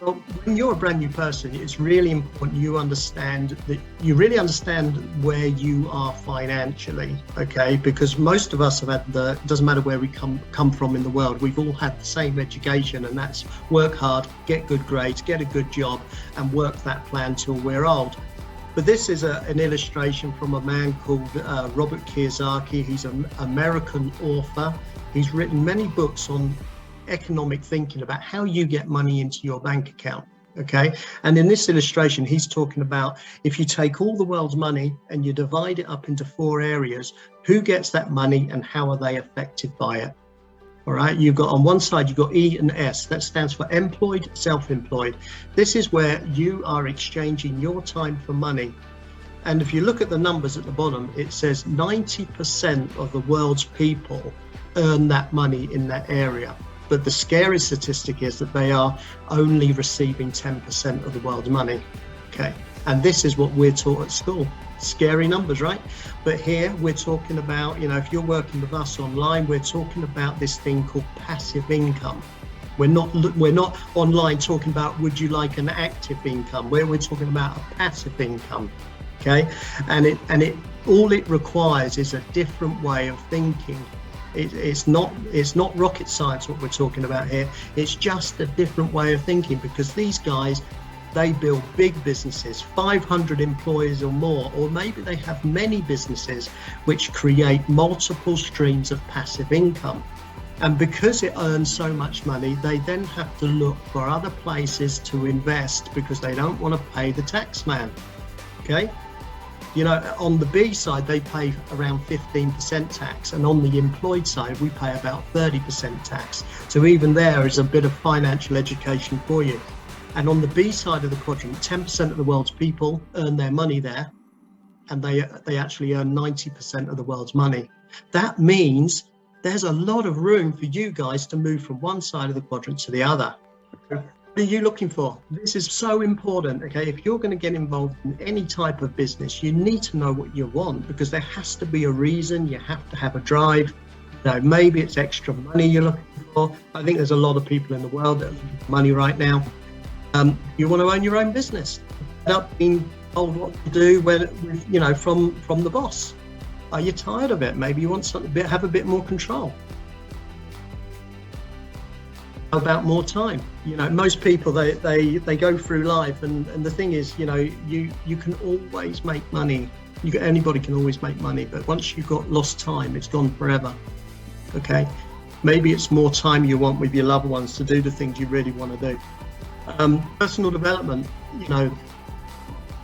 Well, when you're a brand new person, it's really important you really understand where you are financially, okay? Because most of us have had it doesn't matter where we come from in the world, we've all had the same education, and that's work hard, get good grades, get a good job, and work that plan till we're old. But this is an illustration from a man called Robert Kiyosaki. He's an American author. He's written many books on economic thinking about how you get money into your bank account, okay? And in this illustration, he's talking about if you take all the world's money and you divide it up into 4 areas, who gets that money and how are they affected by it? All right, you've got on one side, you've got E and S. That stands for employed, self-employed. This is where you are exchanging your time for money. And if you look at the numbers at the bottom, it says 90% of the world's people earn that money in that area. But the scary statistic is that they are only receiving 10% of the world's money, okay? And this is what we're taught at school. Scary numbers, right? But here we're talking about, if you're working with us online, we're talking about this thing called passive income. We're not online talking about would you like an active income, where we're talking about a passive income, okay? And it all it requires is a different way of thinking. It's not rocket science what we're talking about here. It's just a different way of thinking, because these guys, they build big businesses, 500 employees or more, or maybe they have many businesses which create multiple streams of passive income. And because it earns so much money, they then have to look for other places to invest because they don't want to pay the tax man, okay? On the B side, they pay around 15% tax, and on the employed side, we pay about 30% tax. So even there is a bit of financial education for you. And on the B side of the quadrant, 10% of the world's people earn their money there, and they actually earn 90% of the world's money. That means there's a lot of room for you guys to move from one side of the quadrant to the other. What are you looking for? This is so important, okay? If you're going to get involved in any type of business, you need to know what you want, because there has to be a reason. You have to have a drive. Maybe it's extra money you're looking for. I think there's a lot of people in the world that are looking for money right now. You want to own your own business without being told what to do from the boss. Are you tired of it? Maybe you want have a bit more control. How about more time? Most people, they go through life, and the thing is, you can always make money. Anybody can always make money, but once you've got lost time, it's gone forever, okay? Maybe it's more time you want with your loved ones to do the things you really want to do. Personal development,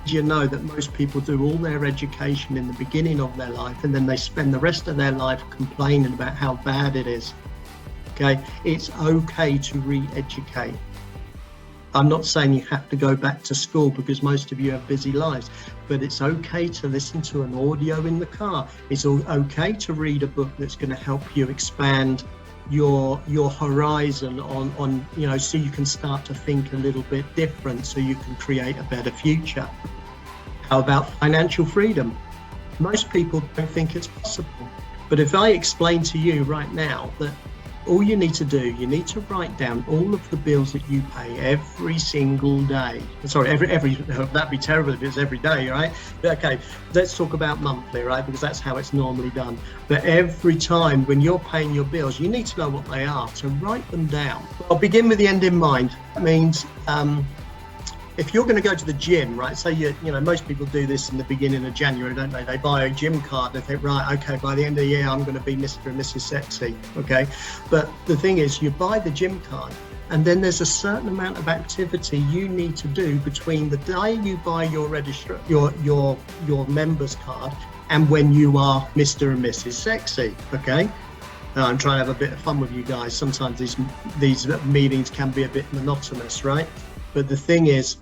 you know that most people do all their education in the beginning of their life, and then they spend the rest of their life complaining about how bad it is. Okay, it's okay to re-educate. I'm not saying you have to go back to school, because most of you have busy lives, but it's okay to listen to an audio in the car. It's okay to read a book that's going to help you expand your horizon on so you can start to think a little bit different, so you can create a better future. How about financial freedom? Most people don't think it's possible, but if I explain to you right now that all you need to do, you need to write down all of the bills that you pay every single day. Sorry, every that'd be terrible if it's every day, right? Okay, let's talk about monthly, right? Because that's how it's normally done. But every time when you're paying your bills, you need to know what they are. So write them down. I'll begin with the end in mind. That means if you're going to go to the gym, right? Say most people do this in the beginning of January, don't they? They buy a gym card. They think, right, okay, by the end of the year, I'm going to be Mr. and Mrs. Sexy, okay? But the thing is, you buy the gym card, and then there's a certain amount of activity you need to do between the day you buy your your members card and when you are Mr. and Mrs. Sexy, okay? Now, I'm trying to have a bit of fun with you guys. Sometimes these meetings can be a bit monotonous, right? But the thing is,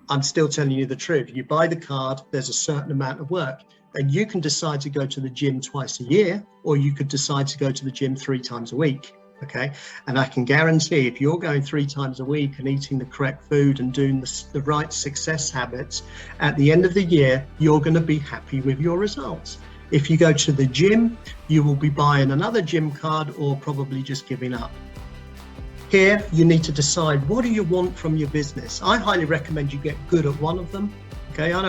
I'm still telling you the truth. You buy the card, there's a certain amount of work, and you can decide to go to the gym twice a year, or you could decide to go to the gym 3 times a week, okay? And I can guarantee if you're going 3 times a week and eating the correct food and doing the right success habits, at the end of the year, you're going to be happy with your results. If you go to the gym, you will be buying another gym card or probably just giving up. Here, you need to decide, what do you want from your business? I highly recommend you get good at one of them. Okay, I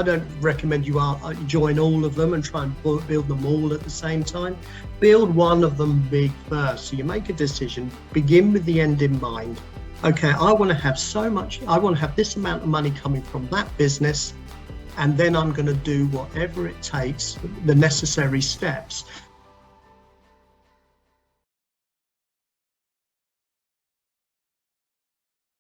don't recommend you join all of them and try and build them all at the same time. Build one of them big first. So you make a decision, begin with the end in mind. Okay, I want to have this amount of money coming from that business, and then I'm going to do whatever it takes, the necessary steps.